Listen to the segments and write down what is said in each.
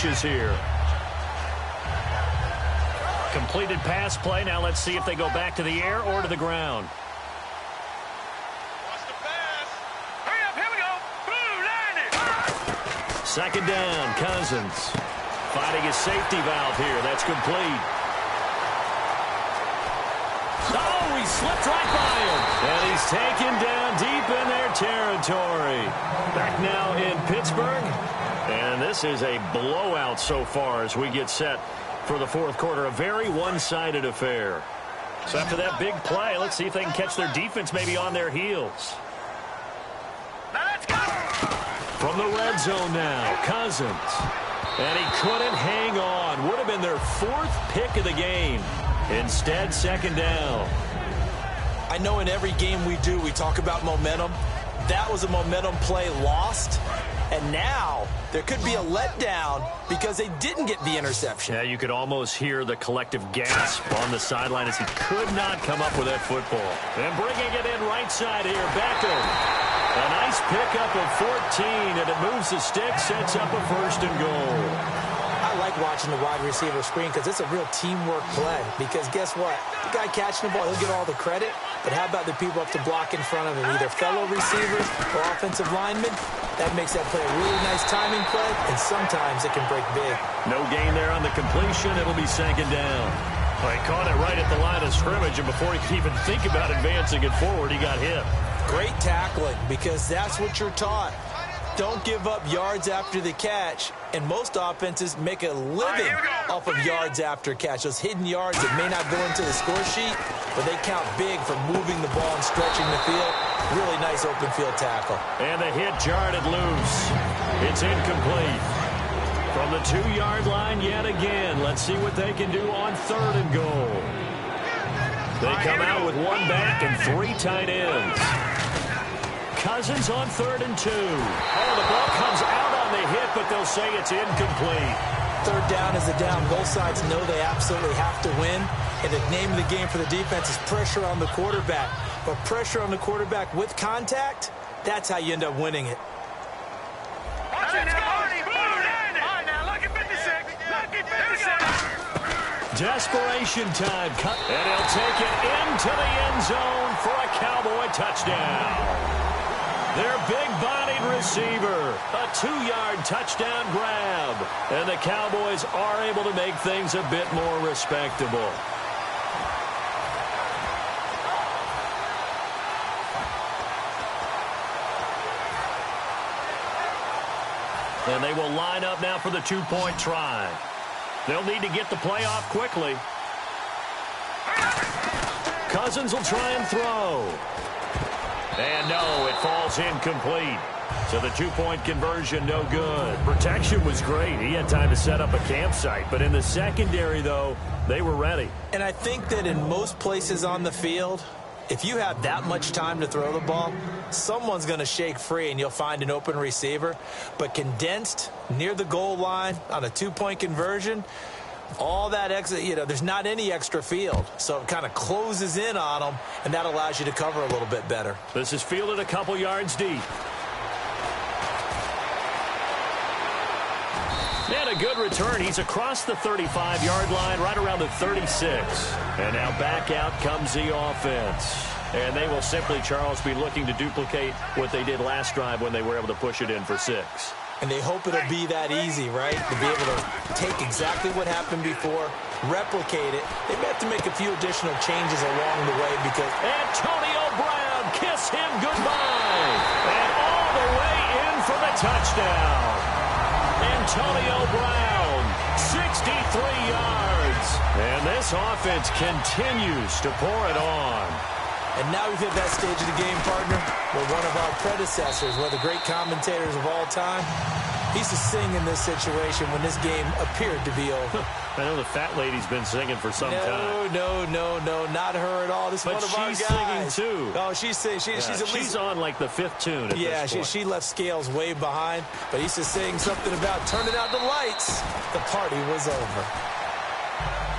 finishes here. Completed pass play. Now let's see if they go back to the air or to the ground. Watch the pass. Hurry up, here we go. Boom, land it. Second down, Cousins. Finding his safety valve here. That's complete. Oh, he slipped right by him. And he's taken down deep in their territory. Back now in Pittsburgh. And this is a blowout so far as we get set for the fourth quarter. A very one-sided affair. So after that big play, let's see if they can catch their defense maybe on their heels. Let's go. From the red zone now, Cousins. And he couldn't hang on. Would have been their fourth pick of the game. Instead, second down. I know in every game we do, we talk about momentum. That was a momentum play lost. And now there could be a letdown because they didn't get the interception. Yeah, you could almost hear the collective gasp on the sideline as he could not come up with that football. And bringing it in right side here, Beckham. A nice pickup of 14, and it moves the stick, sets up a first and goal. I like watching the wide receiver screen because it's a real teamwork play. Because guess what? The guy catching the ball, he'll get all the credit. But how about the people up to block in front of him, either fellow receivers or offensive linemen? That makes that play a really nice timing play, and sometimes it can break big. No gain there on the completion. It'll be second down. Well, he caught it right at the line of scrimmage, and before he could even think about advancing it forward, he got hit. Great tackling, because that's what you're taught. Don't give up yards after the catch, and most offenses make a living off of yards after catch. Those hidden yards that may not go into the score sheet, but they count big for moving the ball and stretching the field. Really nice open field tackle. And the hit jarred it loose. It's incomplete. From the 2-yard line yet again. Let's see what they can do on third and goal. They come out with one back and 3 tight ends. Cousins on third and 2. Oh, the ball comes out on the hit, but they'll say it's incomplete. Third down is a down. Both sides know they absolutely have to win. And the name of the game for the defense is pressure on the quarterback. But pressure on the quarterback with contact, that's how you end up winning it. Watch it now, Marty. Boom, land it. All right, now, look at 56. Look at 56. Desperation time. And he'll take it into the end zone for a Cowboy touchdown. Their big-bodied receiver, a 2-yard touchdown grab. And the Cowboys are able to make things a bit more respectable. And they will line up now for the 2-point try. They'll need to get the play off quickly. Cousins will try and throw. And no, it falls incomplete. So the 2-point conversion, no good. Protection was great. He had time to set up a campsite. But in the secondary, though, they were ready. And I think that in most places on the field, if you have that much time to throw the ball, someone's going to shake free and you'll find an open receiver. But condensed near the goal line on a 2-point conversion, all that extra, there's not any extra field. So it kind of closes in on them, and that allows you to cover a little bit better. This is fielded a couple yards deep. And a good return. He's across the 35-yard line, right around the 36. And now back out comes the offense. And they will simply, Charles, be looking to duplicate what they did last drive when they were able to push it in for 6. And they hope it'll be that easy, right? To be able to take exactly what happened before, replicate it. They may have to make a few additional changes along the way because Antonio Brown, kiss him goodbye. And all the way in for the touchdown. Antonio Brown, 63 yards. And this offense continues to pour it on. And now we've hit that stage of the game, partner, where one of our predecessors, one of the great commentators of all time, he used to sing in this situation when this game appeared to be over. I know the fat lady's been singing for some time. No, not her at all. This is one of our guys. But she's singing, too. Oh, she's singing. She's on, like, the 5th tune at this point. She left Scales way behind, but he used to sing something about turning out the lights. The party was over.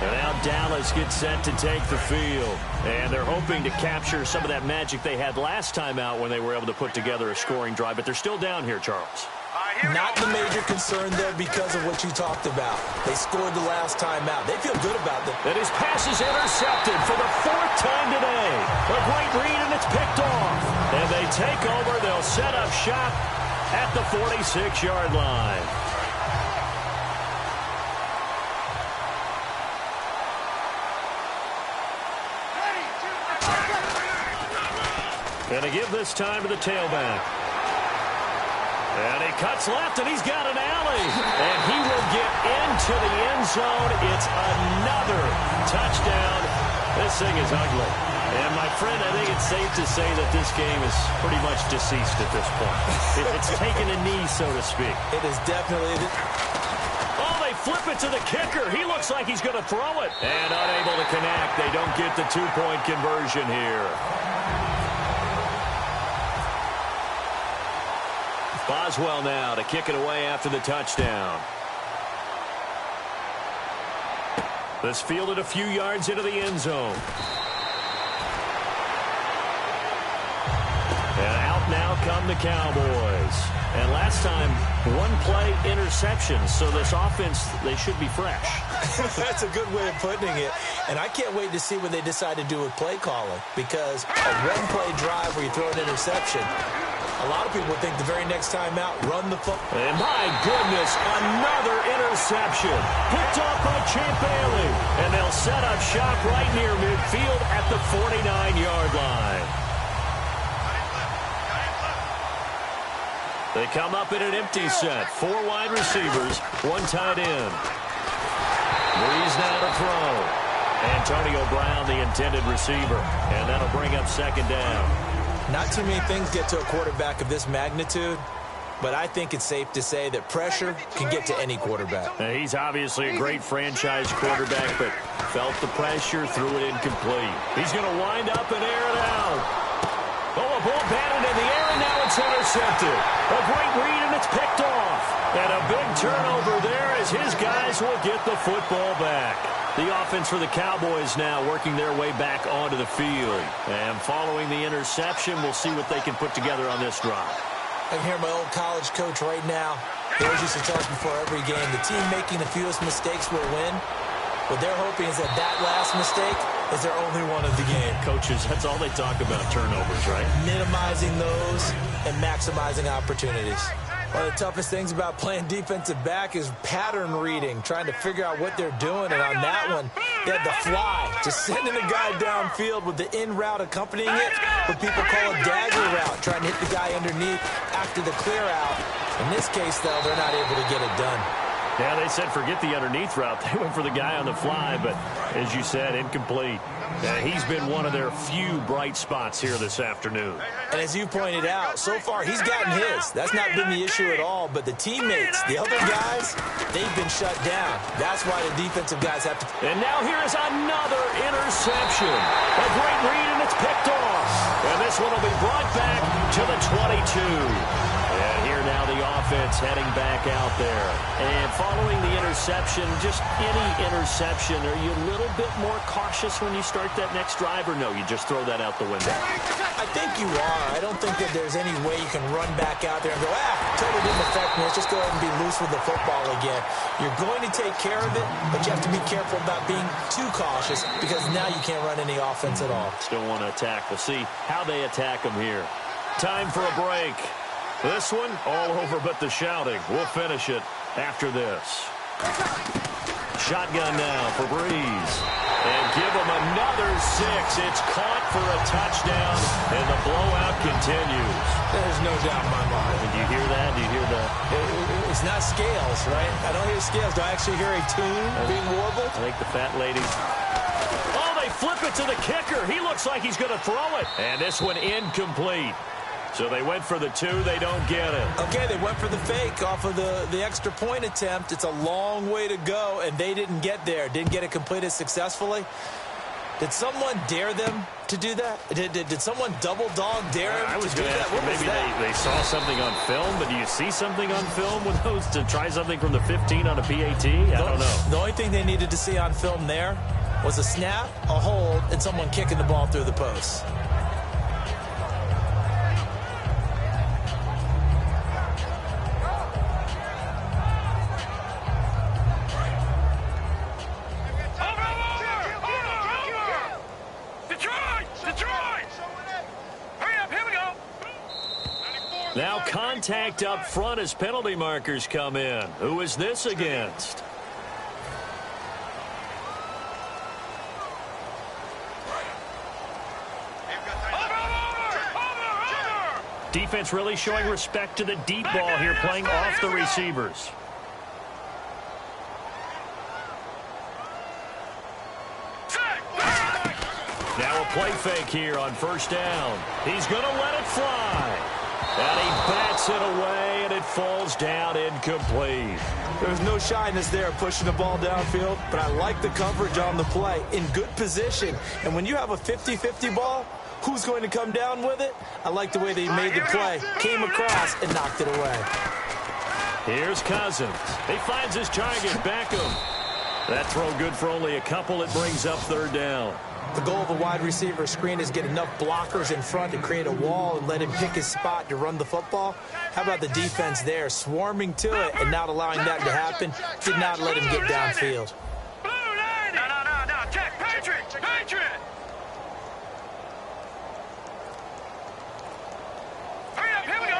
And now Dallas gets set to take the field. And they're hoping to capture some of that magic they had last time out when they were able to put together a scoring drive. But they're still down here, Charles. All right, Not the major concern, though, because of what you talked about. They scored the last time out. They feel good about that. And his pass is intercepted for the 4th time today. A great read, and it's picked off. And they take over. They'll set up shop at the 46-yard line. And to give this time to the tailback. And he cuts left, and he's got an alley. And he will get into the end zone. It's another touchdown. This thing is ugly. And, my friend, I think it's safe to say that this game is pretty much deceased at this point. It's taken a knee, so to speak. It is definitely... Oh, they flip it to the kicker. He looks like he's going to throw it. And unable to connect. They don't get the two-point conversion here. Boswell now to kick it away after the touchdown. This fielded a few yards into the end zone. And out now come the Cowboys. And last time, one play interception. So this offense, they should be fresh. That's a good way of putting it. And I can't wait to see what they decide to do with play calling. Because a one-play drive where you throw an interception, a lot of people think the very next time out, run the football. And my goodness, another interception. Picked off by Champ Bailey. And they'll set up shop right near midfield at the 49-yard line. They come up in an empty set. 4 wide receivers, 1 tight end. Breeze now to throw. Antonio Brown, the intended receiver. And that'll bring up 2nd down. Not too many things get to a quarterback of this magnitude, but I think it's safe to say that pressure can get to any quarterback. Now, he's obviously a great franchise quarterback, but felt the pressure, threw it incomplete. He's going to wind up and air it out. Oh, a ball batted in the air, and now it's intercepted. A great read, and it's picked off. And a big turnover there as his guys will get the football back. The offense for the Cowboys now working their way back onto the field. And following the interception, we'll see what they can put together on this drive. I can hear my old college coach right now. They always used to tell us before every game, the team making the fewest mistakes will win. What they're hoping is that that last mistake is their only one of the game. Coaches, that's all they talk about, turnovers, right? Minimizing those and maximizing opportunities. One of the toughest things about playing defensive back is pattern reading, trying to figure out what they're doing. And on that one, they had the fly, just sending a guy downfield with the in route accompanying it, what people call a dagger route, trying to hit the guy underneath after the clear out. In this case, though, they're not able to get it done. Yeah, they said forget the underneath route. They went for the guy on the fly, but as you said, incomplete. He's been one of their few bright spots here this afternoon. And as you pointed out, so far he's gotten his. That's not been the issue at all, but the teammates, the other guys, they've been shut down. That's why the defensive guys have to... And now here is another interception. A great read, and it's picked off. And this one will be brought back to the 22. And here now the offense heading back out there. And following the interception, just any interception, are you a little bit more cautious when you start that next drive, or no, you just throw that out the window? I think you are. I don't think that there's any way you can run back out there and go, totally didn't affect me. Let's just go ahead and be loose with the football again. You're going to take care of it, but you have to be careful about being too cautious because now you can't run any offense at all. Still want to attack. We'll see how they attack them here. Time for a break. This one, all over but the shouting. We'll finish it after this. Shotgun now for Breeze. And give him another 6. It's caught for a touchdown, and the blowout continues. There's no doubt in my mind. And do you hear that? Do you hear that? It's not scales, right? I don't hear scales. Do I actually hear a tune being warbled? I think the fat lady. Oh, they flip it to the kicker. He looks like he's going to throw it. And this one incomplete. So they went for the 2. They don't get it. Okay, they went for the fake off of the extra point attempt. It's a long way to go, and they didn't get there. Didn't get it completed successfully. Did someone dare them to do that? Did someone double dog dare them to do that? Maybe they saw something on film, but do you see something on film with those to try something from the 15 on a PAT? I don't know. The only thing they needed to see on film there was a snap, a hold, and someone kicking the ball through the post. contact up front as penalty markers come in. Who is this against? Defense really showing respect to the deep ball here, playing off the receivers. Now a play fake here on first down. He's going to let it fly. And he bats it away, and it falls down incomplete. There's no shyness there pushing the ball downfield, but I like the coverage on the play. In good position. And when you have a 50-50 ball, who's going to come down with it? I like the way they made the play. Came across and knocked it away. Here's Cousins. He finds his target, Beckham. That throw good for only a couple. It brings up third down. The goal of a wide receiver screen is get enough blockers in front to create a wall and let him pick his spot to run the football. How about the defense there, swarming to it and not allowing that to happen? Did not let him get downfield. No. Jack, Patriot. Hurry up, here we go.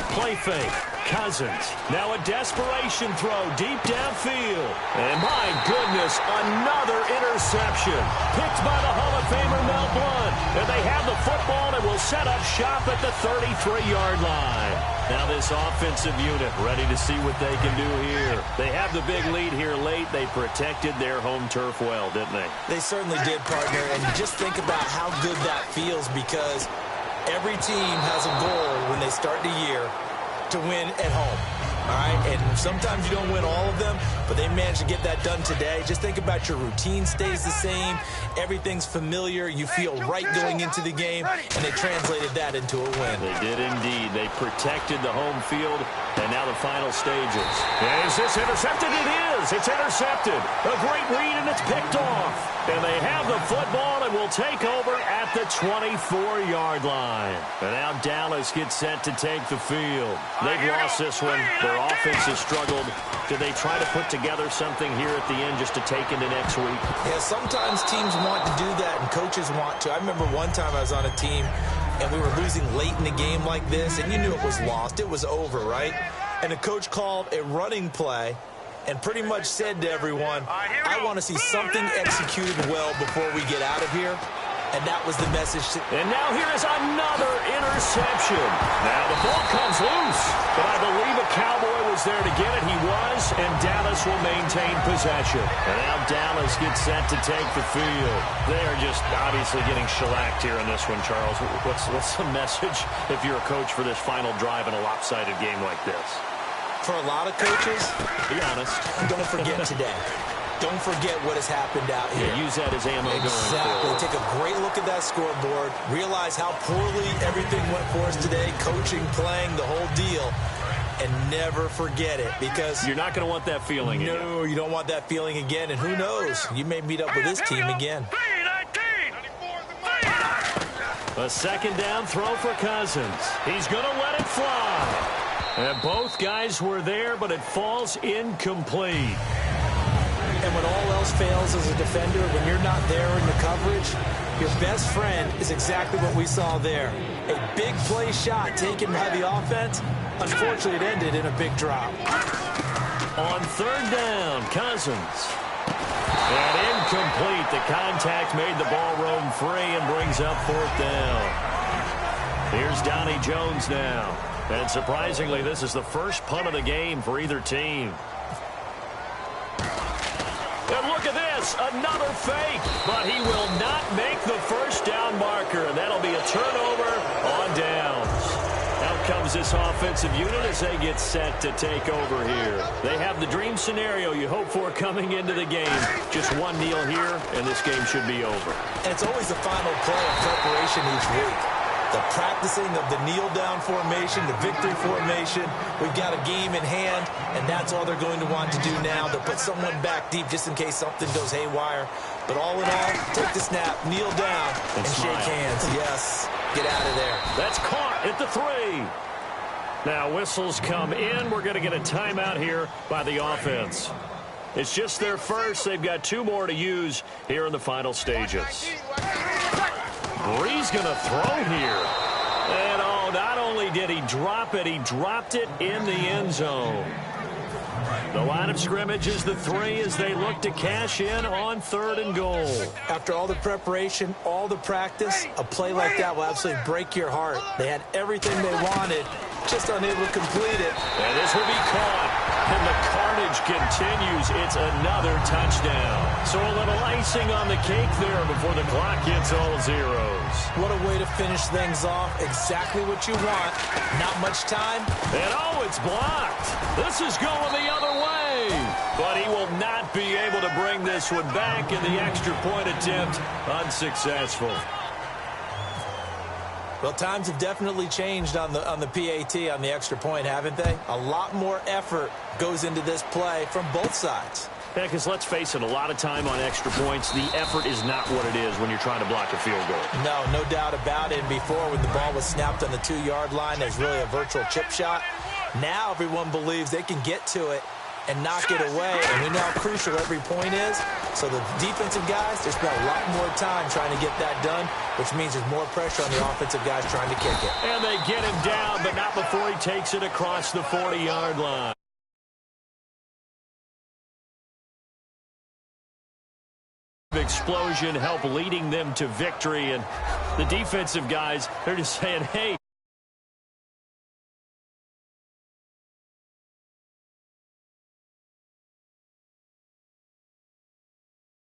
3-19. Play fake. Cousins. Now a desperation throw deep downfield. And my goodness, another interception. Picked by the Hall of Famer Mel Blount. And they have the football and will set up shop at the 33-yard line. Now this offensive unit ready to see what they can do here. They have the big lead here late. They protected their home turf well, didn't they? They certainly did, partner. And just think about how good that feels, because every team has a goal when they start the year to win at home, all right? And sometimes you don't win all of them, but they managed to get that done today. Just think about your routine stays the same. Everything's familiar. You feel right going into the game, and they translated that into a win. They did indeed. They protected the home field, and now the final stages. Is this intercepted? It is. It's intercepted. A great read, and it's picked off. And they have the football and will take over at the 24-yard line. And now Dallas gets set to take the field. They've lost this one. Their offense has struggled. Do they try to put together something here at the end just to take into next week? Yeah, sometimes teams want to do that, and coaches want to. I remember one time I was on a team, and we were losing late in the game like this, and you knew it was lost. It was over, right? And the coach called a running play and pretty much said to everyone, I want to see something executed well before we get out of here. And that was the message. And now here is another interception. Now the ball comes loose, but I believe a Cowboy was there to get it. He was, and Dallas will maintain possession. And now Dallas gets set to take the field. They are just obviously getting shellacked here in this one, Charles. What's the message if you're a coach for this final drive in a lopsided game like this? For a lot of coaches, be honest, don't forget today. Don't forget what has happened out here. Yeah, use that as ammo going forward. Take a great look at that scoreboard. Realize how poorly everything went for us today. Coaching, playing, the whole deal. And never forget it, because you're not going to want that feeling again. No, you don't want that feeling again. And who knows? You may meet up with this team again. A second down throw for Cousins. He's going to let it fly. And both guys were there, but it falls incomplete. And when all else fails as a defender, when you're not there in the coverage, your best friend is exactly what we saw there. A big play shot taken by the offense. Unfortunately, it ended in a big drop. On third down, Cousins. And incomplete. The contact made the ball roam free and brings up fourth down. Here's Donnie Jones now. And surprisingly, this is the first punt of the game for either team. And look at this, another fake, but he will not make the first down marker, and that'll be a turnover on downs. Out comes this offensive unit as they get set to take over here. They have the dream scenario you hope for coming into the game. Just one kneel here, and this game should be over. And it's always the final play of preparation each week. The practicing of the kneel-down formation, the victory formation. We've got a game in hand, and that's all they're going to want to do now. They'll put someone back deep just in case something goes haywire. But all in all, take the snap, kneel down, and shake hands. Yes, get out of there. That's caught at the 3. Now whistles come in. We're going to get a timeout here by the offense. It's just their first. They've got 2 more to use here in the final stages. Bree's going to throw here. only did he drop it, he dropped it in the end zone. The line of scrimmage is the 3 as they look to cash in on 3rd and goal. After all the preparation, all the practice, a play like that will absolutely break your heart. They had everything they wanted, just unable to complete it. And this will be caught, and the carnage continues. It's another touchdown. So a little icing on the cake there before the clock hits all zeros. What a way to finish things off. Exactly what you want. Not much time. And it's blocked. This is going the other way. But he will not be able to bring this one back, and the extra point attempt unsuccessful. Well, times have definitely changed on the PAT, on the extra point, haven't they? A lot more effort goes into this play from both sides. Yeah, because let's face it, a lot of time on extra points, the effort is not what it is when you're trying to block a field goal. No doubt about it. And before, when the ball was snapped on the 2-yard line, there's really a virtual chip shot. Now everyone believes they can get to it and knock it away, and we know how crucial every point is. So the defensive guys, they spent a lot more time trying to get that done, which means there's more pressure on the offensive guys trying to kick it. And they get him down, but not before he takes it across the 40-yard line. Explosion help leading them to victory, and the defensive guys, they're just saying, hey,